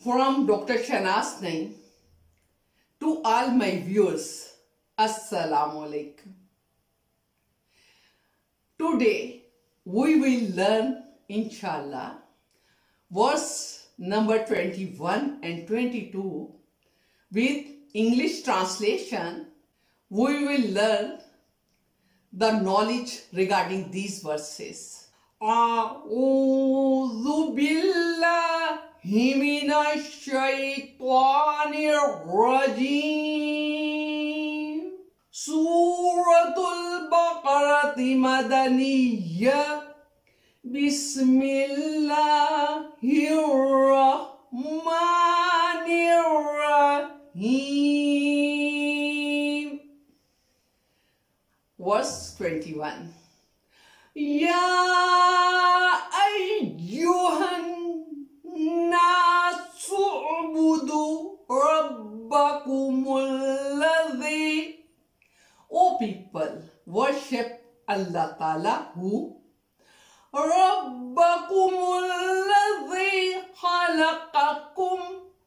From Dr. Shanaz Naeem to all my viewers, Assalamu Alaikum. Today we will learn, inshallah, verse number 21 and 22 with English translation. We will learn the knowledge regarding these verses. A'udhu billahi minash shaitanir rajim. Surah Al Baqarah Madaniyya. Bismillahirrahmanirrahim. Verse 21. Ya ayyuhan nasu ubudu rabbakumul ladhi. O people, worship Allah Ta'ala who Rabbakumul ladhi khalaqakum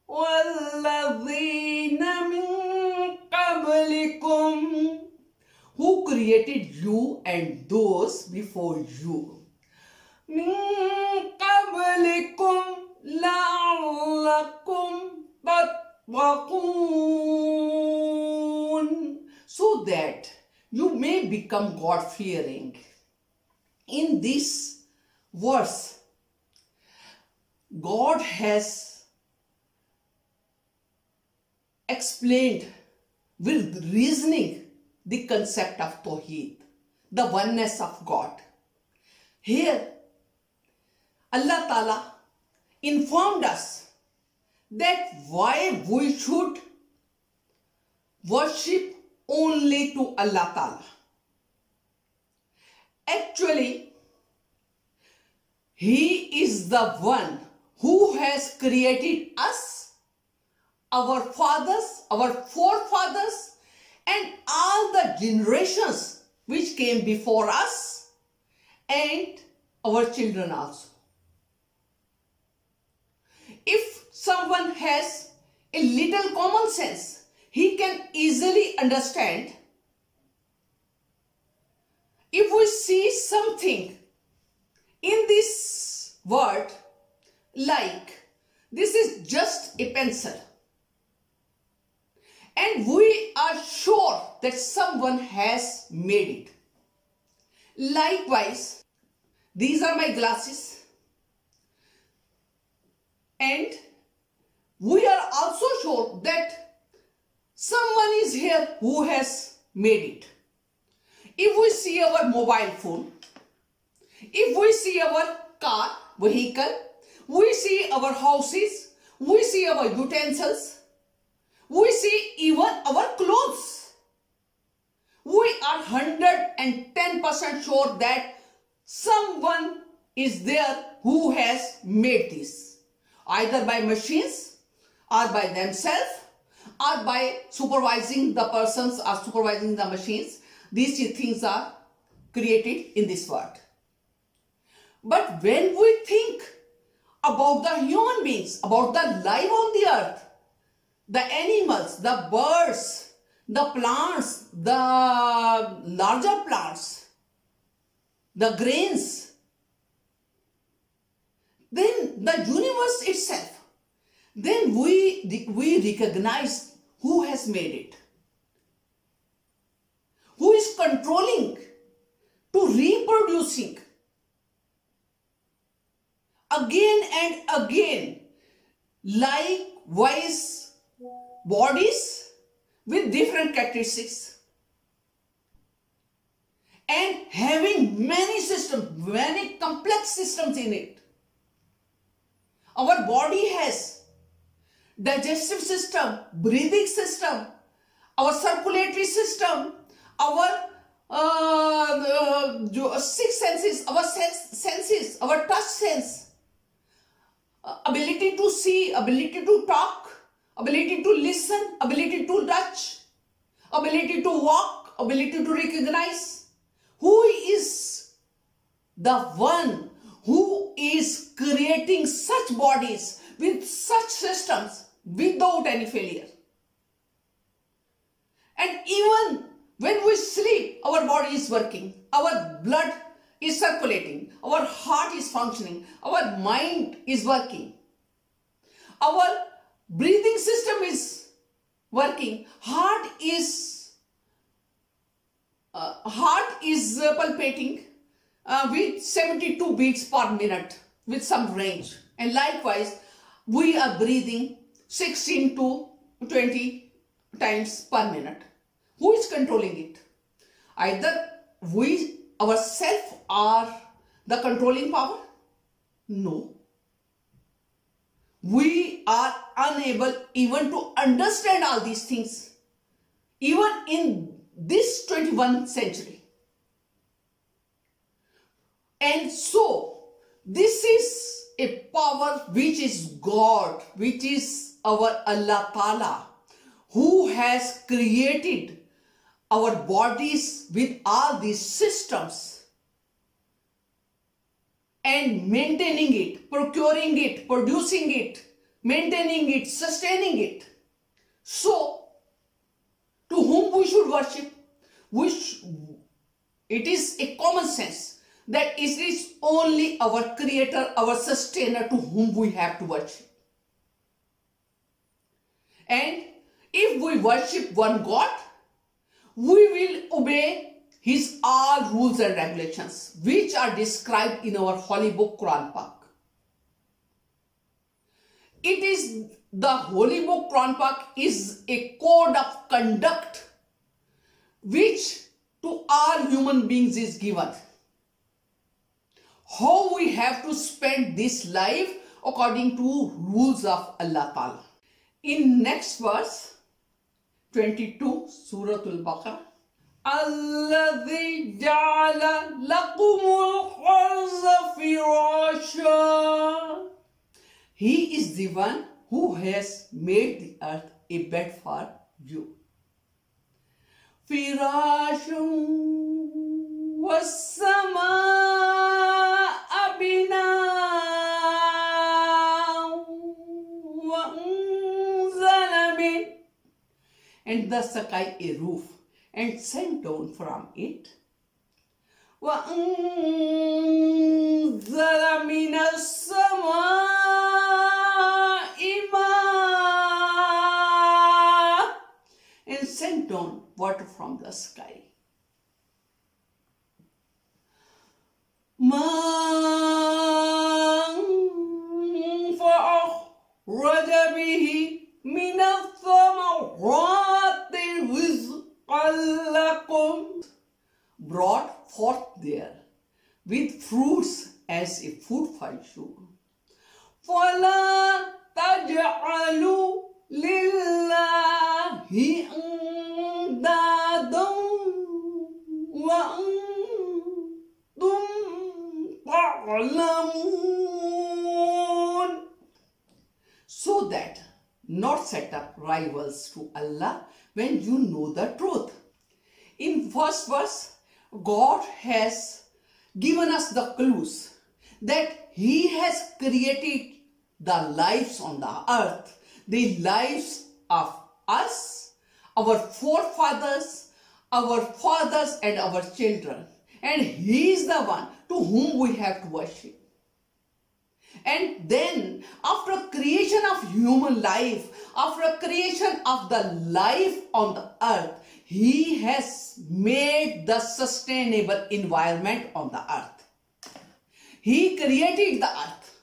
walladhina min qablikum, who created you and those before you. Min qablikum la'allakum tattaqun, so that you may become God-fearing. In this verse, God has explained with reasoning the concept of Tawheed, the oneness of God. Here, Allah Ta'ala informed us that why we should worship only to Allah Ta'ala. Actually, He is the one who has created us, our fathers, our forefathers, and all the generations which came before us, and our children also. If someone has a little common sense, he can easily understand. If we see something in this word, like this is just a pencil, and we are sure that someone has made it. Likewise, these are my glasses, and we are also sure that someone is here who has made it. If we see our mobile phone, if we see our car, vehicle, we see our houses, we see our utensils, we see even our clothes, we are 110% sure that someone is there who has made this, either by machines or by themselves or by supervising the persons or supervising the machines. These things are created in this world. But when we think about the human beings, about the life on the earth, the animals, the birds, the plants, the larger plants, the grains, then the universe itself, then we recognize who has made it, who is controlling to reproducing again and again, likewise bodies with different characteristics and having many systems, many complex systems in it. Our body has digestive system, breathing system, our circulatory system, our six senses, our senses, our touch sense, ability to see, ability to talk, ability to listen, ability to touch, ability to walk, ability to recognize. Who is the one who is creating such bodies with such systems without any failure. And even when we sleep, our body is working, our blood is circulating, our heart is functioning, our mind is working, our breathing system is working, heart is palpating with 72 beats per minute with some range, and likewise we are breathing 16 to 20 times per minute. Who is controlling it? Either we ourselves are the controlling power? No. We are unable even to understand all these things, even in this 21st century. And so, this is a power which is God, which is our Allah Ta'ala, who has created our bodies with all these systems and maintaining it, procuring it, producing it, maintaining it, sustaining it. So, to whom we should worship? It is a common sense that it is only our Creator, our Sustainer, to whom we have to worship. And if we worship one God, we will obey His all rules and regulations, which are described in our holy book, Quran Pak. It is the holy book, Quran Pak, is a code of conduct which to all human beings is given. How we have to spend this life according to rules of Allah Ta'ala. In next verse, 22, Surah Al Baqarah. الذي جعل لكم الأرض فراشا. He is the one who has made the earth a bed for you. فراشا والسماء بناء وأنزل من, and the sky a roof, and sent down from it. وَأَنزَلَ مِنَ السَّمَاءِ مَاءً, and sent down water from the sky. مَاءً فَأَخْرَجَ بِهِ مِنَ الثَّمَرَاتِ رِزْقًا لَكُمْ, brought forth there with fruits as a food for you. فَلَا تَجْعَلُوا لِلَّهِ أَنْدَادًا وَأَنْتُمْ تَعْلَمُونَ, so that not set up rivals to Allah when you know the truth. In first verse, God has given us the clues that He has created the lives on the earth, the lives of us, our forefathers, our fathers and our children. And He is the one to whom we have to worship. And then after creation of human life, after creation of the life on the earth, He has made the sustainable environment on the earth. He created the earth.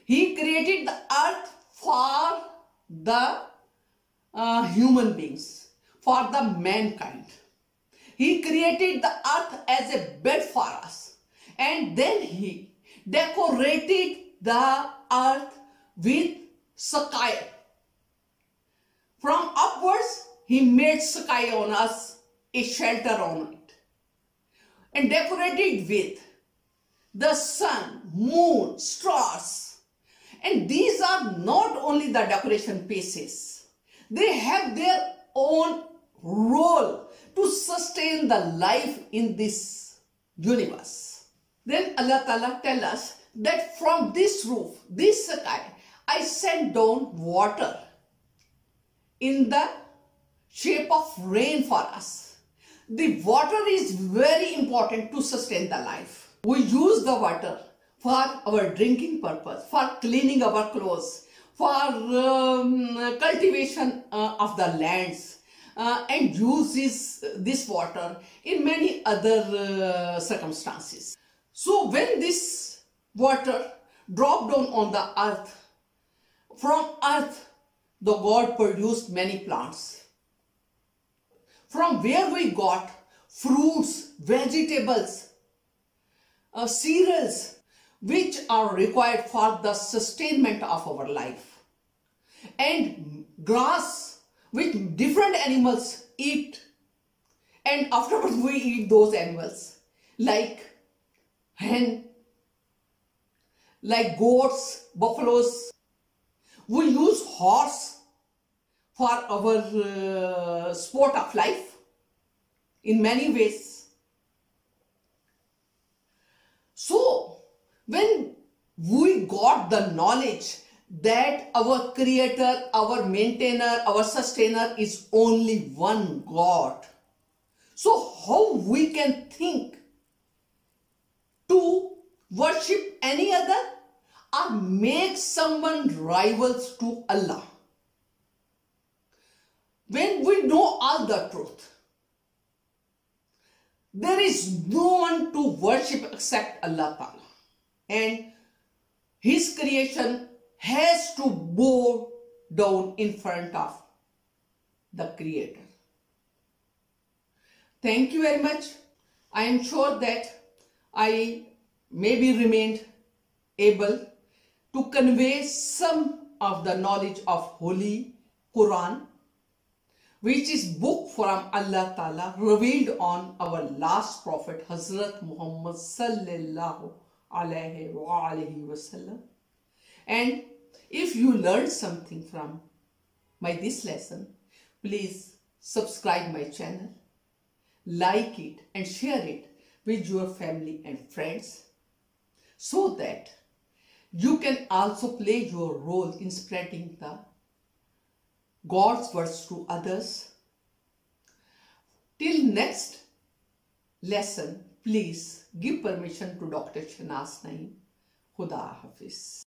He created the earth for the human beings, for the mankind. He created the earth as a bed for us. And then He decorated the earth with sky. From upwards, He made sky on us, a shelter on it, and decorated with the sun, moon, stars. And these are not only the decoration pieces, they have their own role to sustain the life in this universe. Then Allah Ta'ala tells us that from this roof, this sky, I send down water in the shape of rain for us. The water is very important to sustain the life. We use the water for our drinking purpose, for cleaning our clothes, for cultivation of the lands, and uses this water in many other circumstances. So when this water dropped down on the earth, from earth the God produced many plants, from where we got fruits, vegetables, cereals, which are required for the sustainment of our life, and grass which different animals eat, and afterwards we eat those animals, like hen, like goats, buffaloes. We use horse for our sport of life in many ways. So when we got the knowledge that our creator, our maintainer, our sustainer is only one God, so how we can think to worship any other or make someone rivals to Allah? When we know all the truth, there is no one to worship except Allah Ta'ala, and His creation has to bow down in front of the Creator. Thank you very much. I am sure that I maybe remained able to convey some of the knowledge of Holy Quran, which is book from Allah Ta'ala revealed on our last prophet Hazrat Muhammad sallallahu alaihi wasallam. And if you learned something from this lesson, please subscribe my channel, like it and share it with your family and friends, so that you can also play your role in spreading the God's words to others. Till next lesson, please give permission to Dr. Shahnaz Naeem. Khuda Hafiz.